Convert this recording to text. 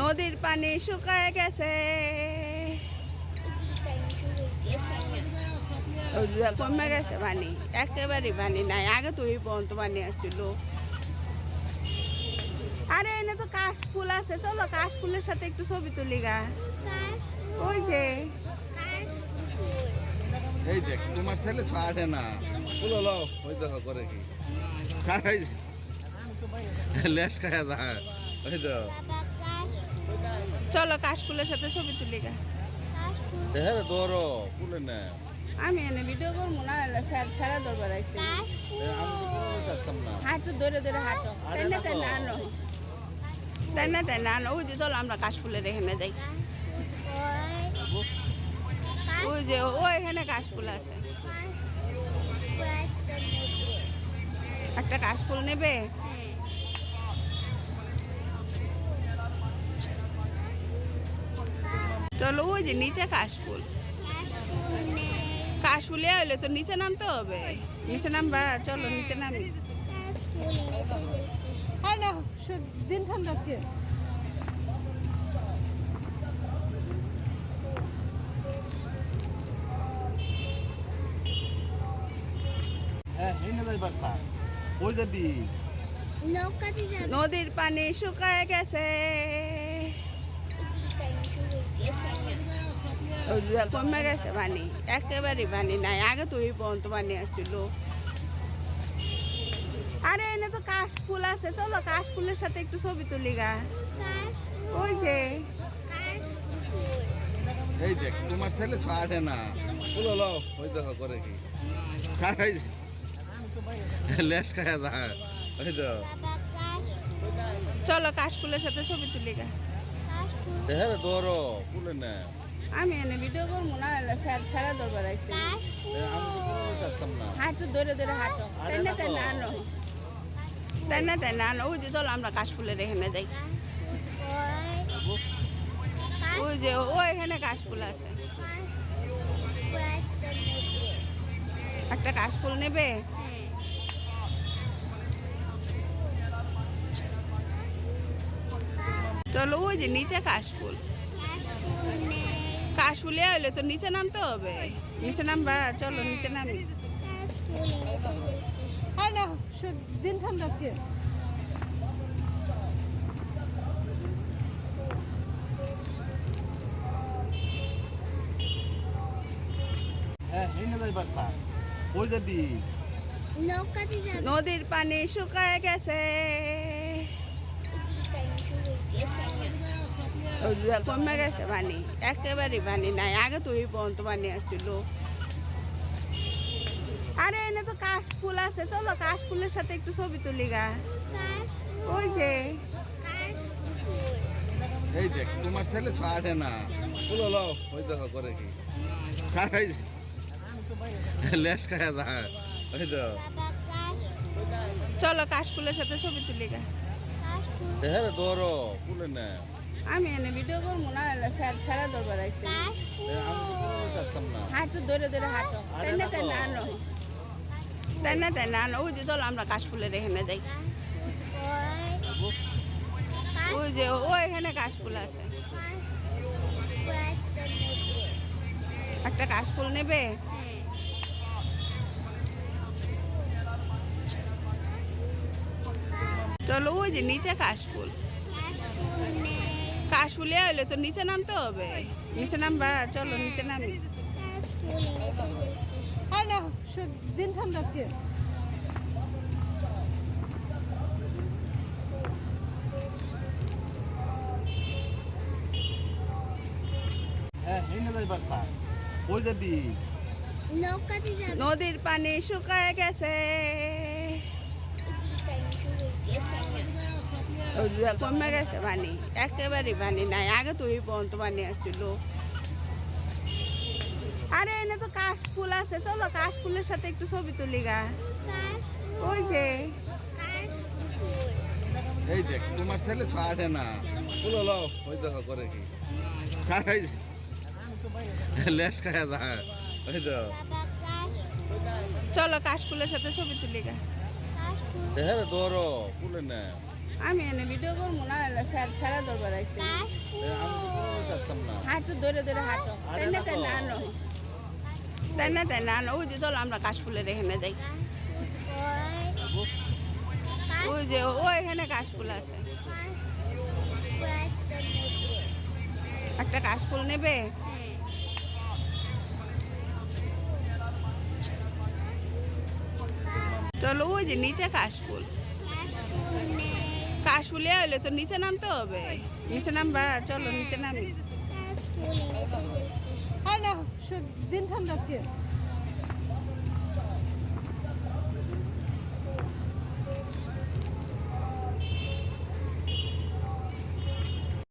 নদীর পানি শুকায় গেছে, কমে গেছে পানি, একেবারে পানি নাই। আগে তো এই পর্যন্ত পানি আসছিল। আরে এনে তো কাশ ফুল আছে, চলো কাশ ফুলের সাথে একটু ছবি তুলি গা। ওই যে এই দেখ তোমার ছেলে ছাড়ে না ফুল হলো ওই দেখো করে কি সারাই লেস খায়া যায় ওই তো চলো কাশ ফুলের সাথে ছবি তুলি গা। দেহের দৌড়ো ফুলে না আমি এনে ভিডিও করবো না, ছেড়া দরবার আইছি। যাচ্তাম না হাঁটু ধরে ধরে হাঁটো, টেনে টেনে আনো, টেনে টেনে আনো। ওই যে চলো আমরা কাশ ফুলের এখানে যাই। ওই যে ও এখানে কাশ ফুল আছে, একটা কাশ ফুল নেবে? চলো ওই যে নিচে কাশ ফুল, কাশ ফুলে হইলে তো নিচে নামতে হবে। নিচে নামবা, চলো নিচে নামি। দিন ঠান্ডা আজকে। নদীর পানি শুকায় গেছে, কমে গেছে পানি, একেবারে পানি নাই। আগে তো এই পর্যন্ত পানি আসছিল। আরে এনে তো কাশ ফুল আছে, চলো কাশ ফুলের সাথে একটু ছবি তুলি গা। ওই যে এই দেখ তোমার ছেলে ছাড়ে না ফুল হলো ওই দেখো করে কি সারাই লেস খায়া যায় ওই তো চলো কাশ ফুলের সাথে ছবি তুলি গা। দেহের দৌড়ো ফুলে না আমি এনে ভিডিও করবো না, ছেড়া দরবার আইছি। যাচ্তাম না হাঁটু ধরে ধরে হাঁটো, টেনে টেনে আনো, টেনে টেনে আনো। ওই যে চলো আমরা কাশ ফুলের এখানে যাই। ওই যে ও এখানে কাশ ফুল আছে, একটা কাশ ফুল নেবে? চলো ওই যে নিচে কাশ ফুল, কাশ ফুলে হইলে তো নিচে নামতে হবে। নিচে নামবা, চলো নিচে নামি। দিন ঠান্ডা আজকে। নদীর পানি শুকায় গেছে, কমে গেছে পানি, একেবারে পানি নাই। আগে তো এই পর্যন্ত পানি আসছিল। আরে এনে তো কাশ ফুল আছে, চলো কাশ ফুলের সাথে একটু ছবি তুলি গা। ওই যে এই দেখ তোমার ছেলে ছাড়ে না ফুল হলো ওই দেখো করে কি সারাই লেস খায়া যায় ওই তো চলো কাশ ফুলের সাথে ছবি তুলি গা। দেহের দৌড়ো ফুলে না আমি এনে ভিডিও করবো না, ছেড়া দরবার আইছি। যাচ্তাম না হাঁটু ধরে ধরে হাঁটো, টেনে টেনে আনো, টেনে টেনে আনো। ওই যে চলো আমরা কাশ ফুলের এখানে যাই। ওই যে ও এখানে কাশ ফুল আছে, একটা কাশ ফুল নেবে? চলো ওই যে নিচে কাশ ফুল, কাশ ফুলে হইলে তো নিচে নামতে হবে। নিচে নামবা, চলো নিচে নামি। দিন ঠান্ডা আজকে। নদীর পানি শুকায় গেছে, কমে গেছে পানি, একেবারে পানি নাই। আগে তো এই পর্যন্ত পানি আসছিল। আরে এনে তো কাশ ফুল আছে, চলো কাশ ফুলের সাথে একটু ছবি তুলি গা। ওই যে এই দেখ তোমার ছেলে ছাড়ে না ফুল হলো ওই দেখো করে কি সারাই লেস খায়া যায় ওই তো চলো কাশ ফুলের সাথে ছবি তুলি গা। হ্যাঁ রে ধরো ফুলে না আমি এনে ভিডিও করবো না স্যার স্যারা দরবার আইছে আমি তো যাচ্তাম না হাঁটু ধরে ধরে হাঁটো টেনে টেনে আনো টেনে টেনে আনো ওই যে চলো আমরা কাশফুলের এখানে যাই ওই যে ও এখানে কাশফুল আছে একটা কাশফুল নেবে চলো ওই যে নিচে কাশফুল কাশফুলে হইলে তো নিচে নামতে হবে নিচে নামবা চলো নিচে নামি আর না দিন ঠান্ডা আজকে